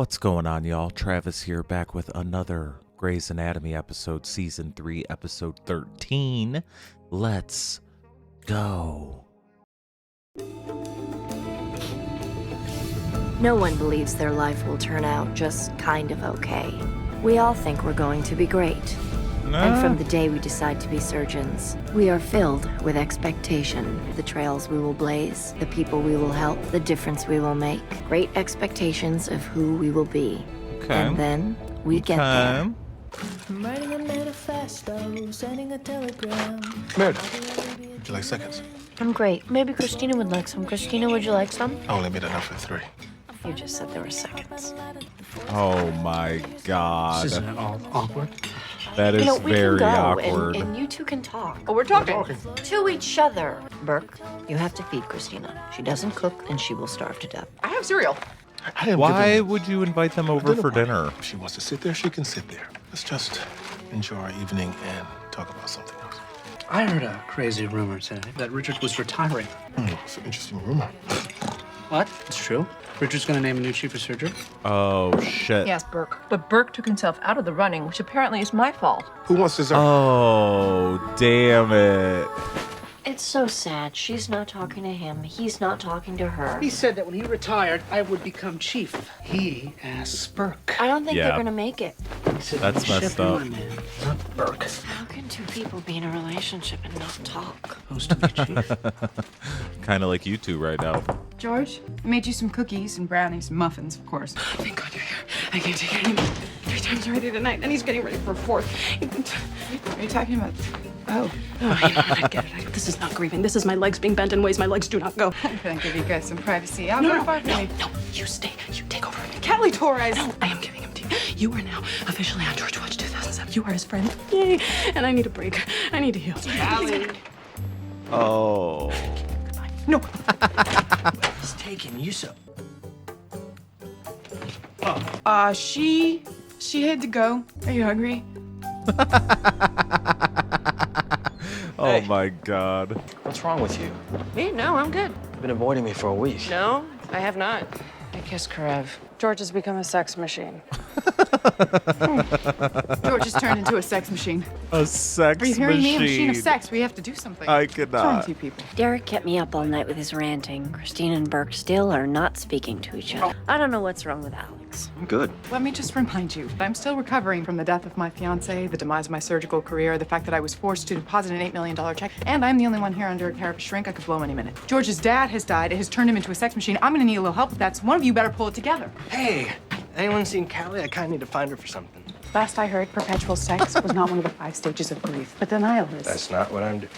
What's going on, y'all? Travis here, back with another Grey's Anatomy episode, Season 3, Episode 13. Let's go. No one believes their life will turn out just kind of okay. We all think we're going to be great. And from the day we decide to be surgeons, we are filled with expectation. The trails we will blaze, the people we will help, the difference we will make. Great expectations of who we will be. Okay. And then we get there. I'm writing a manifesto, sending a telegram. Meredith, would you like seconds? I'm great. Maybe Christina would like some. Christina, would you like some? I only made enough for 3. You just said there were seconds. Oh my god. Isn't it all awkward? That is we very can go awkward. and you two can talk. Oh, we're talking. To each other. Burke, you have to feed Christina. She doesn't cook and she will starve to death. I have cereal. I didn't Why give would you invite them over for party. dinner? If she wants to sit there, she can sit there. Let's just enjoy our evening and talk about something else. I heard a crazy rumor today that Richard was retiring. It's an interesting rumor. What? It's true? Richard's gonna name a new chief of surgery? Oh, shit. Yes, Burke. But Burke took himself out of the running, which apparently is my fault. Who wants dessert? Oh, damn it. It's so sad. She's not talking to him. He's not talking to her. He said that when he retired, I would become chief. He asked Burke. I don't think Yeah. they're gonna make it. He said, That's "I'm messed Shep up. and my man, not Burke. How can two people be in a relationship and not talk? Supposed to be chief. Kind of like you two right now. George, I made you some cookies and brownies and muffins, of course. Thank God you're here. I can't take it anymore. 3 times already tonight, and he's getting ready for a 4th. Are you talking about? Oh, Oh, you know what? I get it. This is not grieving. This is my legs being bent in ways my legs do not go. I'm gonna give you guys some privacy. I'll No, go no, far no, from you. no. You stay. You take over. Kelly Torres. No, I am giving him to you. You are now officially on George Watch 2007. You are his friend. Yay. And I need a break. I need to heal. Kelly. Oh. No. He's taking you so. She had to go. Are you hungry? Oh my god. What's wrong with you? Me? No, I'm good. You've been avoiding me for a week. No, I have not. I kiss Karev. George has become a sex machine. George has turned into a sex machine. A sex Are you hearing me? A machine of machine. sex. We have to do something. I could What's wrong not. with you people? Derek kept me up all night with his ranting. Christine and Burke still are not speaking to each other. I don't know what's wrong with Alex. I'm good. Let me just remind you, I'm still recovering from the death of my fiance, the demise of my surgical career, the fact that I was forced to deposit an $8 million check, and I'm the only one here under care of a shrink I could blow any minute. George's dad has died. It has turned him into a sex machine. I'm gonna need a little help with that, so one of you better pull it together. Hey, anyone seen Callie? I kind of need to find her for something. Last I heard, perpetual sex was not one of the 5 stages of grief, but denial is. That's not what I'm doing.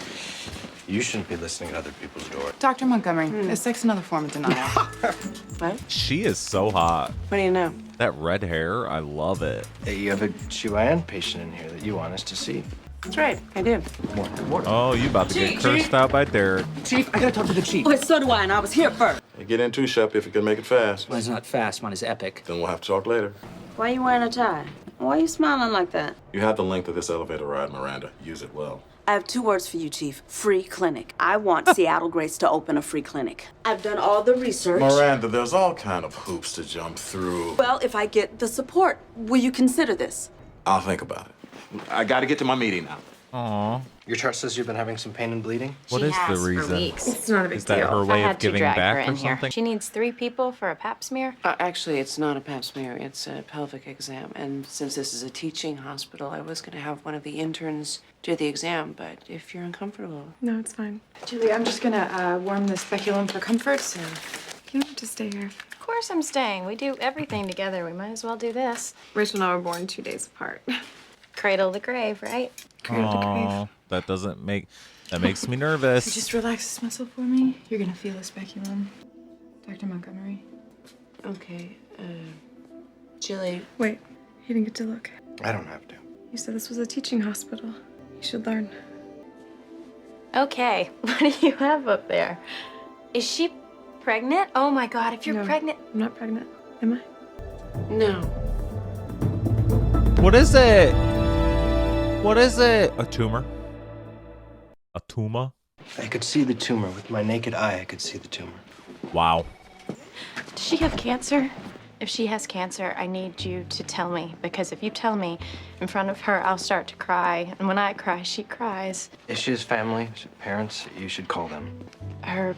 You shouldn't be listening at other people's doors. Dr. Montgomery, is sex another form of denial? What? She is so hot. What do you know? That red hair, I love it. Hey, you have a GYN patient in here that you want us to see. That's right. I do. Oh, you about to get cursed out by Derek. Chief, I gotta talk to the chief. Well, so do I, and I was here first. Hey, get in too, Shep, if you can make it fast. Mine's not fast, mine is epic. Then we'll have to talk later. Why are you wearing a tie? Why are you smiling like that? You have the length of this elevator ride, Miranda. Use it well. I have 2 words for you, Chief. Free clinic. I want Seattle Grace to open a free clinic. I've done all the research. Miranda, there's all kind of hoops to jump through. Well, if I get the support, will you consider this? I'll think about it. I gotta get to my meeting now. Aw. Your chart says you've been having some pain and bleeding. What She is has the for reason? weeks. It's not a big Is that deal. her I way had of to giving drag back her or in here. something? She needs 3 people for a pap smear. Actually, it's not a pap smear. It's a pelvic exam. And since this is a teaching hospital, I was going to have one of the interns do the exam. But if you're uncomfortable. No, it's fine. Julie, I'm just gonna warm the speculum for comfort, so. You don't have to stay here. Of course I'm staying. We do everything together. We might as well do this. Rachel and I were born 2 days apart. Cradle to grave, right? Aw, that doesn't make, that makes me nervous. Just relax this muscle for me. You're gonna feel the speculum. Dr. Montgomery. Okay. Jilly. Wait, you didn't get to look. I don't have to. You said this was a teaching hospital. You should learn. Okay, what do you have up there? Is she pregnant? Oh my God, if you're No. pregnant. I'm not pregnant, am I? No. What is it? What is it? A tumor? A tumor? I could see the tumor. With my naked eye, I could see the tumor. Wow. Does she have cancer? If she has cancer, I need you to tell me, because if you tell me in front of her, I'll start to cry. And when I cry, she cries. If she has family, parents, you should call them. Her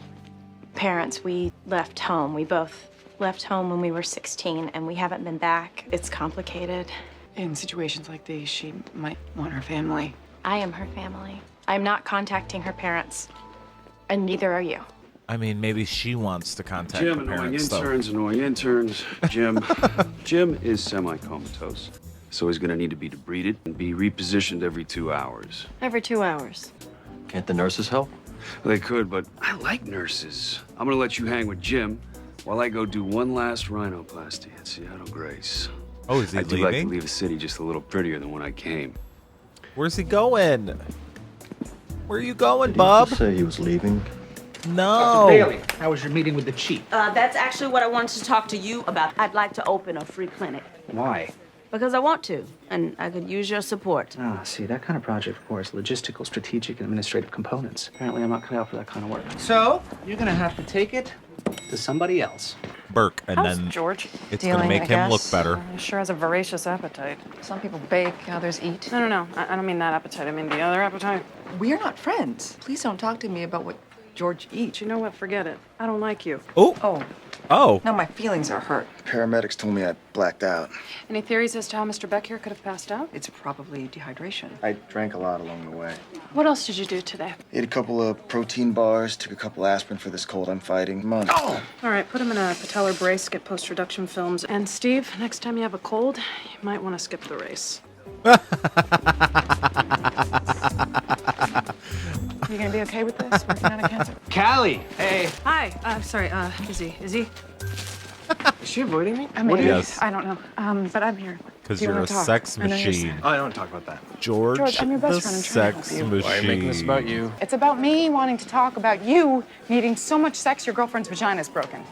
parents, we left home. We both left home when we were 16, and we haven't been back. It's complicated. In situations like these, she might want her family. I am her family. I'm not contacting her parents, and neither are you. I mean, maybe she wants to contact Jim, the annoying parents, though. annoying interns. Jim is semi-comatose, so he's gonna need to be debrided and be repositioned every 2 hours. Every 2 hours. Can't the nurses help? They could, but I like nurses. I'm gonna let you hang with Jim while I go do one last rhinoplasty at Seattle Grace. Oh, is he I do like to leaving? leave a city just a little prettier than when I came. Where's he going? Where are you going, Bub? Say he was leaving. No. Bailey, how was your meeting with the chief? That's actually what I wanted to talk to you about. I'd like to open a free clinic. Why? Because I want to, and I could use your support. Ah, see, that kind of project requires logistical, strategic, and administrative components. Apparently, I'm not cut out for that kind of work. So, you're gonna have to take it to somebody else. Burke, and How's then George it's going to make him look better. He sure has a voracious appetite. Some people bake, others eat. No. I don't mean that appetite. I mean the other appetite. We're not friends. Please don't talk to me about what George eats. You know what? Forget it. I don't like you. Oh. Oh. Now my feelings are hurt. Paramedics told me I blacked out. Any theories as to how Mr. Beck here could have passed out? It's probably dehydration. I drank a lot along the way. What else did you do today? Ate a couple of protein bars, took a couple aspirin for this cold I'm fighting. Come on. All right, put him in a patellar brace, get post-reduction films. And Steve, next time you have a cold, you might want to skip the race. You gonna be okay with this? Working on a cancer. Callie! Hey! Hi. Sorry. Is he? Is she avoiding me? I mean, Yes. I don't know. But I'm here. Because Do you you're wanna a talk? sex I know you're machine. sad. Oh, I don't want to talk about that. George, I'm your best the friend. I'm trying to sex help you. machine. Why are you making this about you? It's about me wanting to talk about you needing so much sex your girlfriend's vagina's broken.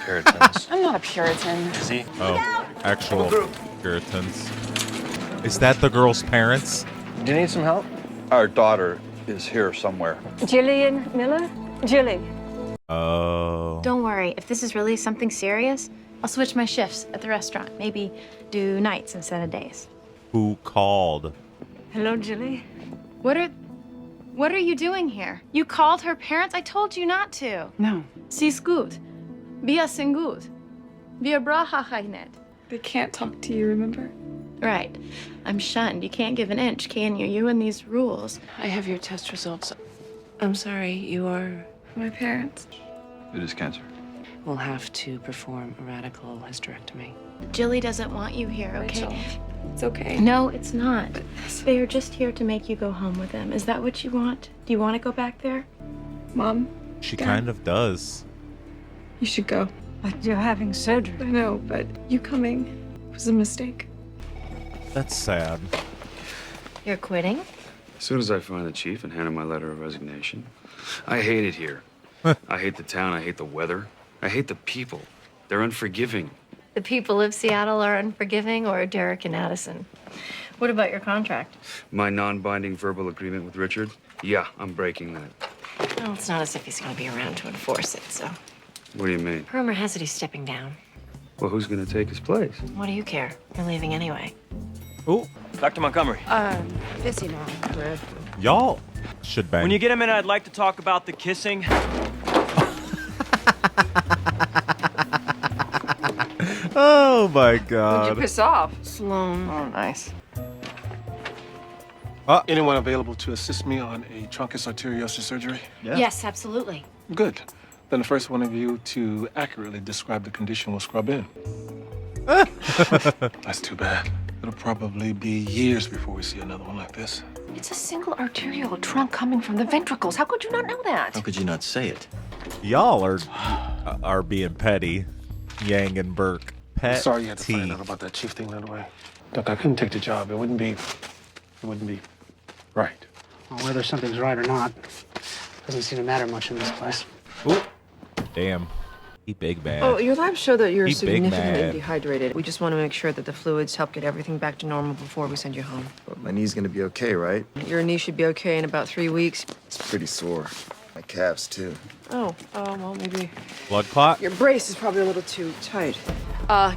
Puritans. I'm not a Puritan. Is he? Oh, actual Puritans. Is that the girl's parents? Do you need some help? Our daughter is here somewhere. Jillian Miller? Jilly. Oh. Don't worry. If this is really something serious, I'll switch my shifts at the restaurant. Maybe do nights instead of days. Who called? Hello, Jilly. What are you doing here? You called her parents? I told you not to. No. Sie ist gut. Wir sind gut. Wir brauchen nicht. They can't talk to you, remember? Right. I'm shunned. You can't give an inch, can you? You and these rules. I have your test results. I'm sorry, you are... My parents. It is cancer. We'll have to perform a radical hysterectomy. Jilly doesn't want you here, okay? Rachel, it's okay. No, it's not. They are just here to make you go home with them. Is that what you want? Do you want to go back there? Mom, She kind of does. you should go. But you're having surgery. I know, but you coming was a mistake. That's sad. You're quitting? As soon as I find the chief and hand him my letter of resignation. I hate it here. I hate the town. I hate the weather. I hate the people. They're unforgiving. The people of Seattle are unforgiving, or Derek and Addison? What about your contract? My non-binding verbal agreement with Richard? Yeah, I'm breaking that. Well, it's not as if he's going to be around to enforce it, so. What do you mean? Rumor has it he's stepping down. Well, who's gonna take his place? What do you care? You're leaving anyway. Ooh. Dr. Montgomery. Busy now. Y'all should bang. When you get a minute, I'd like to talk about the kissing. Oh my god. Who'd you piss off? Sloan. Oh, nice. Anyone available to assist me on a truncus arteriosus surgery? Yes, absolutely. Good. Then the first one of you to accurately describe the condition will scrub in. That's too bad. It'll probably be years before we see another one like this. It's a single arterial trunk coming from the ventricles. How could you not know that? How could you not say it? Y'all are being petty. Yang and Burke. I'm sorry you had to find out about that chief thing that way. Look, I couldn't take the job. It wouldn't be right. Well, whether something's right or not, doesn't seem to matter much in this place. Ooh. Damn. He big bad. Oh, your labs show that you're He big significantly mad. dehydrated. We just want to make sure that the fluids help get everything back to normal before we send you home. But my knee's gonna be okay, right? Your knee should be okay in about 3 weeks. It's pretty sore. My calves, too. Oh, well, maybe Blood clot? your brace is probably a little too tight.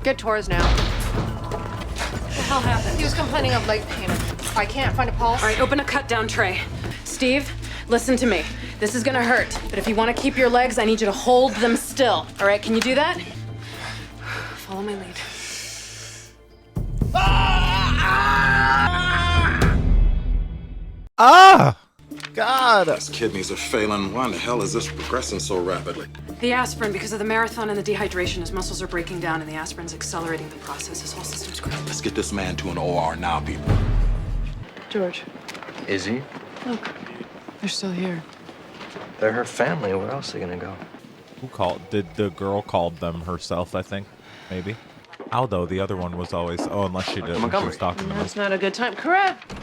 Get Torres now. What the hell happened? He was complaining of leg pain. I can't find a pulse. All right, open a cut-down tray. Steve, listen to me. This is gonna hurt, but if you want to keep your legs, I need you to hold them still. All right, can you do that? Follow my lead. Ah! God! His kidneys are failing. Why in the hell is this progressing so rapidly? The aspirin, because of the marathon and the dehydration, his muscles are breaking down and the aspirin's accelerating the process. His whole system's cracked. Let's get this man to an OR now, people. George, Is he? look. They're still here. They're her family. Where else are they gonna go? Who called? Did the girl called them herself, I think? Maybe. Aldo, the other one was always... Oh, unless she did. When she was talking to me. That's not a good time. Correct.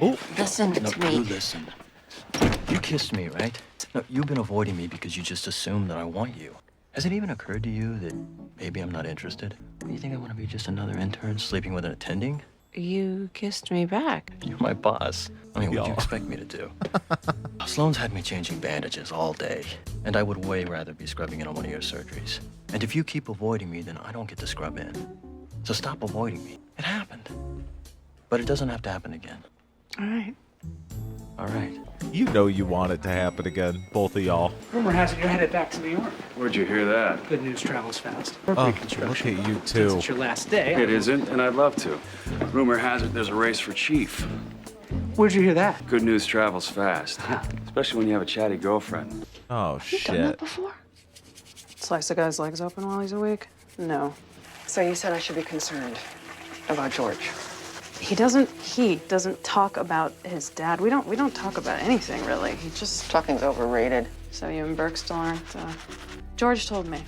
Oh. Listen No, to me. you listen. You kissed me, right? No, you've been avoiding me because you just assumed that I want you. Has it even occurred to you that maybe I'm not interested? Do you think I want to be just another intern sleeping with an attending? You kissed me back. You're my boss. I mean, what do you expect me to do? Sloane's had me changing bandages all day, and I would way rather be scrubbing in on one of your surgeries. And if you keep avoiding me, then I don't get to scrub in. So stop avoiding me. It happened. But it doesn't have to happen again. All right. All right. You know you want it to happen again, both of y'all. Rumor has it you're headed back to New York. Where'd you hear that? Good news travels fast. Oh, look at you Since two. it's your last day. It isn't, and I'd love to. Rumor has it there's a race for chief. Where'd you hear that? Good news travels fast, especially when you have a chatty girlfriend. Oh, You done that shit. before? Slice a guy's legs open while he's awake? No. So you said I should be concerned about George. He doesn't talk about his dad. We don't talk about anything really. He just Talking's overrated. So you and Burke still aren't. George told me.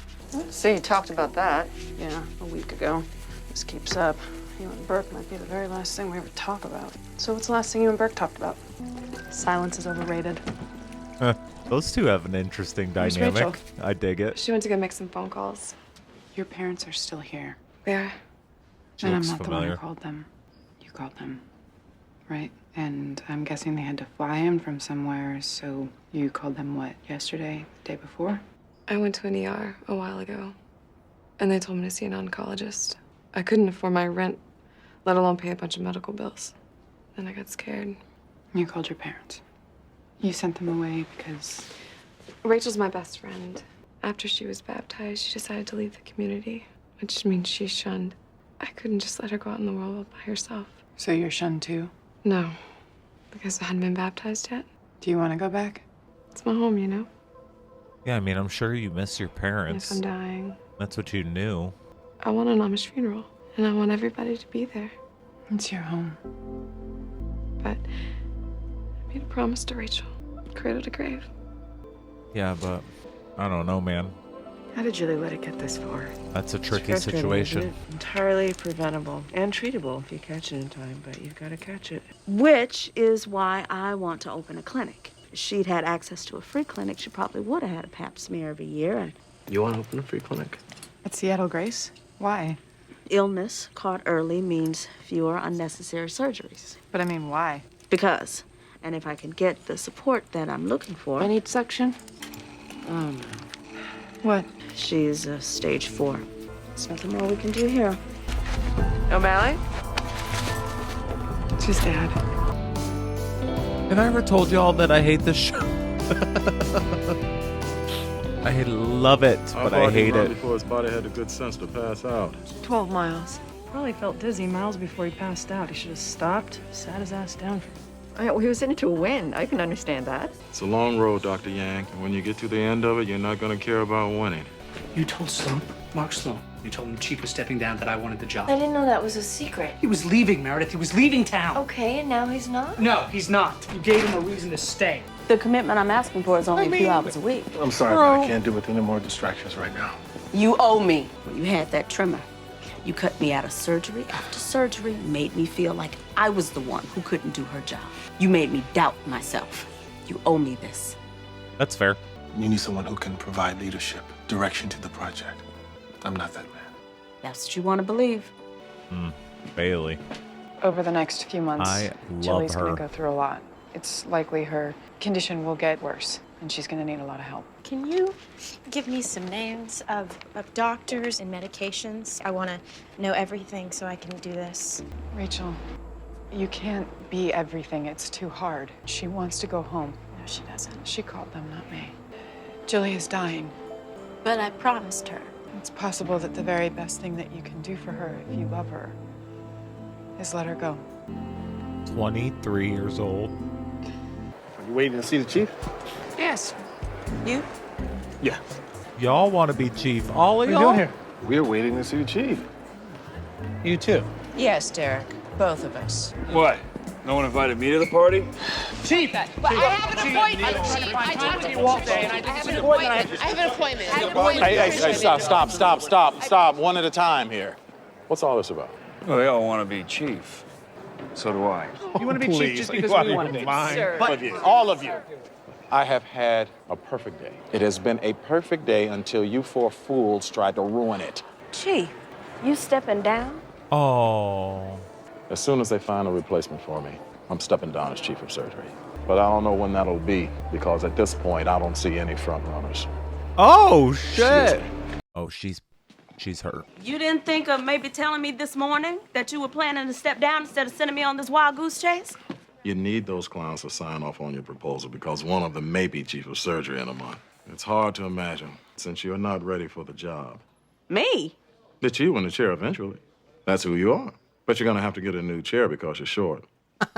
See, you talked about that. Yeah, a week ago. This keeps up. You and Burke might be the very last thing we ever talk about. So what's the last thing you and Burke talked about? Silence is overrated. Those two have an interesting Where's dynamic. Rachel? I dig it. She went to go make some phone calls. Your parents are still here. Where? She And I'm looks not the one familiar. who called them. You called them, right? And I'm guessing they had to fly in from somewhere, so you called them what, yesterday, the day before? I went to an ER a while ago, and they told me to see an oncologist. I couldn't afford my rent, let alone pay a bunch of medical bills. Then I got scared. You called your parents. You sent them away because... Rachel's my best friend. After she was baptized, she decided to leave the community, which means she's shunned. I couldn't just let her go out in the world by herself. So you're shunned too? No, because I hadn't been baptized yet. Do you want to go back? It's my home, you know? Yeah, I mean, I'm sure you miss your If parents. I'm dying, That's what you knew. I want an Amish funeral, and I want everybody to be there. It's your home. But I made a promise to Rachel, cradle to grave. Yeah, but I don't know, man. How did Julie let it get this far? That's a tricky It's frustrating, situation. isn't it? Entirely preventable and treatable if you catch it in time, but you've got to catch it. Which is why I want to open a clinic. If she'd had access to a free clinic, she probably would have had a pap smear every year. And You want to open a free clinic? At Seattle Grace? Why? illness caught early means fewer unnecessary surgeries. But I mean, why? Because. And if I can get the support that I'm looking for. I need suction. Oh, no. What? She's stage 4. There's nothing more we can do here. O'Malley? It's his dad. Have I ever told y'all that I hate this show? I love it, but I hate it. Before his body had the good sense to pass out. 12 miles. Probably felt dizzy miles before he passed out. He should have stopped, sat his ass down for Well, he was into a win. I can understand that. It's a long road, Dr. Yang, and when you get to the end of it, you're not going to care about winning. You told Sloan, Mark Sloan, you told him the chief was stepping down, that I wanted the job. I didn't know that was a secret. He was leaving, Meredith. He was leaving town. Okay, and now he's not? No, he's not. You gave him a reason to stay. The commitment I'm asking for is only a few hours a week. I'm sorry, but I can't do with any more distractions right now. You owe me. When you had that tremor, you cut me out of surgery after surgery, made me feel like I was the one who couldn't do her job. You made me doubt myself. You owe me this. That's fair. You need someone who can provide leadership, direction to the project. I'm not that man. That's what you want to believe. Bailey. Over the next few months, I love Julie's her. gonna go through a lot. It's likely her condition will get worse, and she's gonna need a lot of help. Can you give me some names of doctors and medications? I want to know everything so I can do this. Rachel, you can't be everything. It's too hard. She wants to go home. No, she doesn't. She called them, not me. Jilly is dying. But I promised her. It's possible that the very best thing that you can do for her, if you love her, is let her go. 23 years old. Are you waiting to see the chief? Yes. You? Yeah. Y'all want to be chief. All of What are you y'all? doing here? We're waiting to see the chief. You too. Yes, Derek. Both of us. What? No one invited me to the party? Chief! But I have an appointment, Chief. I talked to you all day, and I have an appointment. I have an appointment. Hey, stop. One at a time here. What's all this about? Well, they all want to be chief. So do I. You want to be chief just because we want to be. But all of you, I have had a perfect day. It has been a perfect day until you four fools tried to ruin it. Chief, you stepping down? Oh. As soon as they find a replacement for me, I'm stepping down as chief of surgery. But I don't know when that'll be, because at this point, I don't see any front runners. Oh, shit. Oh, she's hurt. You didn't think of maybe telling me this morning that you were planning to step down instead of sending me on this wild goose chase? You need those clowns to sign off on your proposal because one of them may be chief of surgery in a month. It's hard to imagine, since you're not ready for the job. Me? That you in the chair eventually. That's who you are. But you're gonna have to get a new chair because you're short.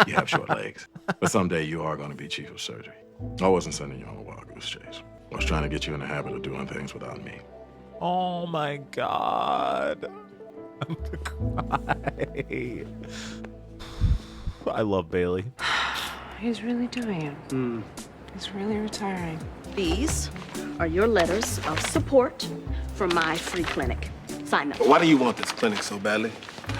You have short legs. But someday you are gonna be chief of surgery. I wasn't sending you on a wild goose chase. I was trying to get you in the habit of doing things without me. Oh my God. I'm gonna cry. I love Bailey. He's really doing it. He's really retiring. These are your letters of support from my free clinic. Sign them. Why do you want this clinic so badly?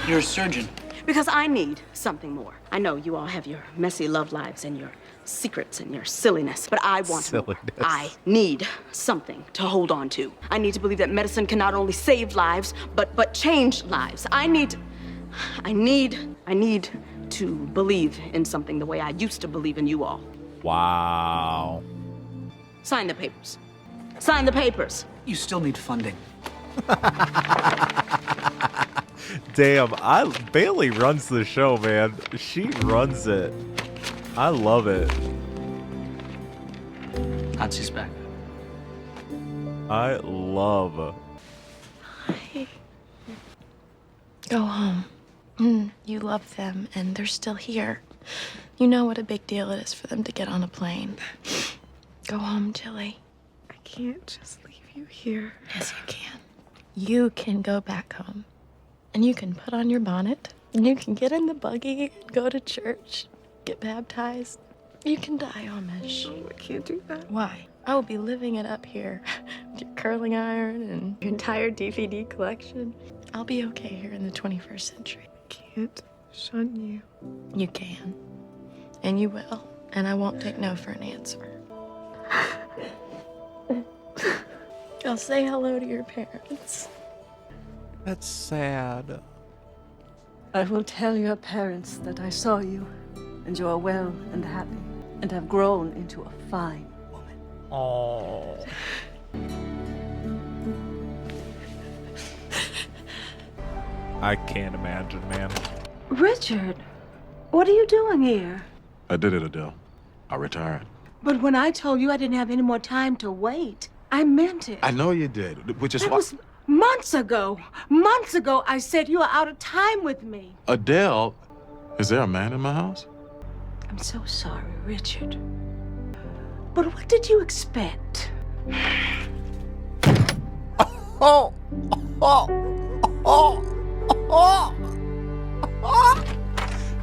You're a surgeon. Because I need something more. I know you all have your messy love lives and your secrets and your silliness, but I want more. I need something to hold on to. I need to believe that medicine can not only save lives, but change lives. I need to believe in something the way I used to believe in you all. Wow. Sign the papers. Sign the papers. You still need funding. Damn, Bailey runs the show, man. She runs it. I love it. Nazi's back. I love. Go home. You love them, and they're still here. You know what a big deal it is for them to get on a plane. Go home, Jilly. I can't just leave you here. Yes, you can. You can go back home. And you can put on your bonnet. And you can get in the buggy and go to church. Get baptized. You can die Amish. No, I can't do that. Why? I will be living it up here. With your curling iron and your entire DVD collection. I'll be okay here in the 21st century. I can't shun you. You can. And you will. And I won't take no for an answer. I'll say hello to your parents. That's sad. I will tell your parents that I saw you, and you are well and happy, and have grown into a fine woman. Oh. I can't imagine, man. Richard, what are you doing here? I did it, Adele. I retired. But when I told you I didn't have any more time to wait, I meant it. I know you did, which is That why... was months ago. Months ago, I said you are out of time with me. Adele, is there a man in my house? I'm so sorry, Richard. But what did you expect? Oh!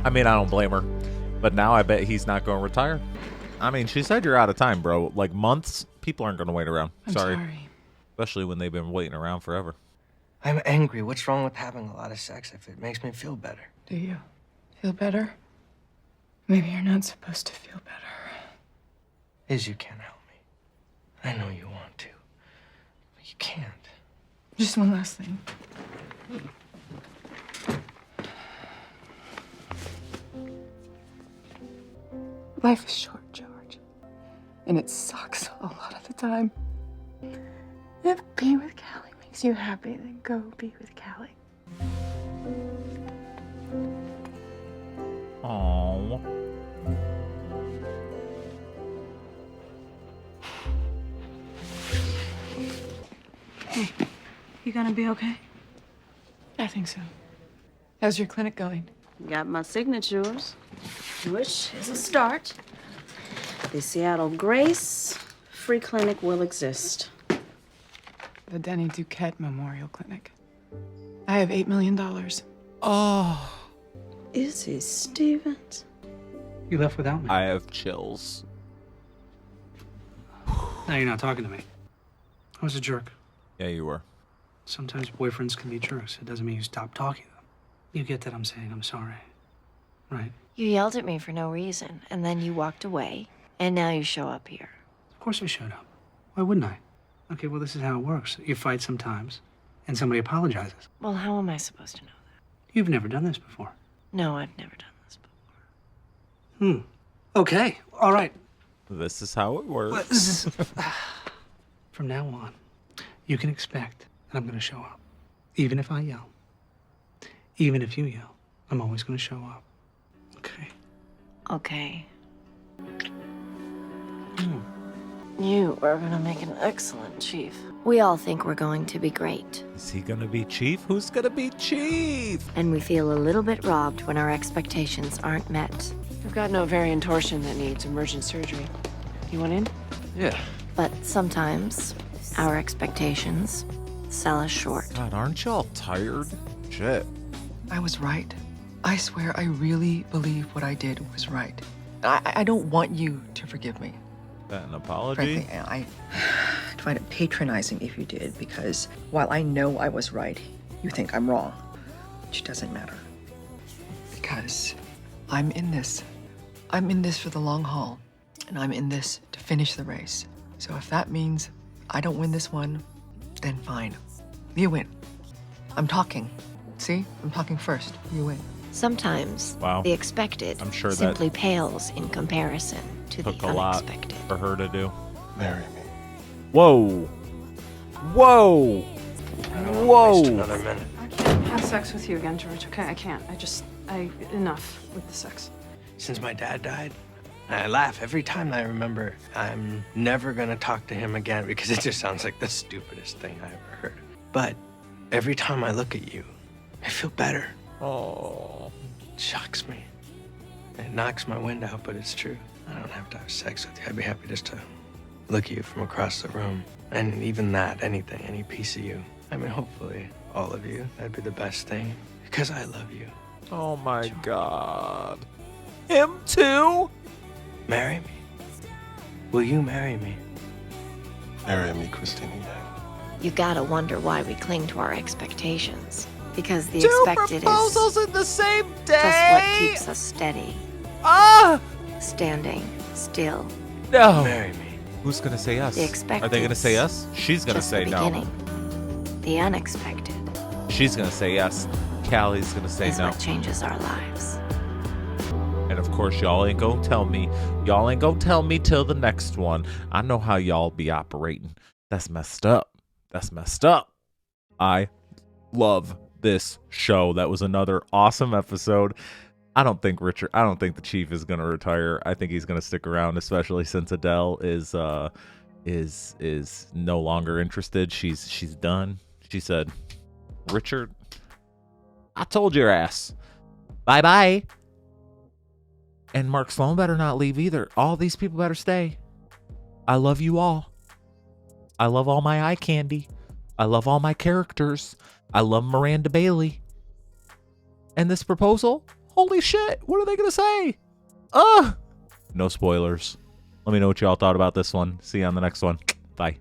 I mean, I don't blame her. But now I bet he's not going to retire. I mean, she said you're out of time, bro. Like, months, people aren't going to wait around. I'm sorry. Especially when they've been waiting around forever. I'm angry. What's wrong with having a lot of sex if it makes me feel better? Do you feel better? Maybe you're not supposed to feel better. You can't help me. I know you want to, but you can't. Just one last thing. Life is short, George. And it sucks a lot of the time. If being with Callie makes you happy, then go be with Callie. Aww. Hey, you gonna be okay? I think so. How's your clinic going? Got my signatures, which is a start. The Seattle Grace Free Clinic will exist. The Denny Duquette Memorial Clinic. I have $8 million. Oh. Izzy Stevens. You left without me. I have chills. Now you're not talking to me. I was a jerk. Yeah, you were. Sometimes boyfriends can be jerks. It doesn't mean you stop talking to them. You get that I'm saying I'm sorry, right? You yelled at me for no reason, and then you walked away, and now you show up here. Of course I showed up. Why wouldn't I? Okay, well, this is how it works. You fight sometimes, and somebody apologizes. Well, how am I supposed to know that? You've never done this before. No, I've never done this before. Okay, all right. This is how it works. Well, this is... From now on, you can expect that I'm going to show up. Even if I yell. Even if you yell, I'm always going to show up. Okay? Okay. You are gonna make an excellent chief. We all think we're going to be great. Is he gonna be chief? Who's gonna be chief? And we feel a little bit robbed when our expectations aren't met. I've got an ovarian torsion that needs emergent surgery. You want in? Yeah. But sometimes, our expectations sell us short. God, aren't y'all tired? Shit. I was right. I swear I really believe what I did was right. I don't want you to forgive me. That an apology? Frankly, I'd find it patronizing if you did, because while I know I was right, you think I'm wrong, which doesn't matter. Because I'm in this. I'm in this for the long haul, and I'm in this to finish the race. So if that means I don't win this one, then fine. You win. I'm talking. See? I'm talking first. You win. Sometimes, Wow. the expected I'm sure simply pales in comparison to the took a lot unexpected. for her to do. Marry me. Whoa. Whoa. Whoa. Another minute. I can't have sex with you again, George, okay? I can't. Enough with the sex. Since my dad died, I laugh every time I remember I'm never gonna talk to him again because it just sounds like the stupidest thing I ever heard. But every time I look at you, I feel better. Oh. It shocks me. It knocks my wind out, but it's true. I don't have to have sex with you. I'd be happy just to look at you from across the room. And even that, anything, any piece of you. I mean, hopefully, all of you. That'd be the best thing. Because I love you. Oh my God. Him too? Marry me. Will you marry me? Marry me, Christina Yang. You gotta wonder why we cling to our expectations. Because the Two expected proposals is in the same day. just what keeps us steady. Ah! Standing still. No. Marry me. Who's gonna say yes? The expected. Are they gonna say yes? She's gonna just say the no. beginning. The unexpected She's gonna say yes. Callie's gonna say is no. what changes our lives. And of course, y'all ain't gonna tell me. Y'all ain't gonna tell me till the next one. I know how y'all be operating. That's messed up. That's messed up. I love this show. That was another awesome episode. I don't think the chief is gonna retire. I think he's gonna stick around, especially since Adele is no longer interested. She's done. She said, Richard, I told your ass. Bye-bye. And Mark Sloan better not leave either. All these people better stay. I love you all. I love all my eye candy. I love all my characters. I love Miranda Bailey. And this proposal? Holy shit. What are they going to say? No spoilers. Let me know what y'all thought about this one. See you on the next one. Bye.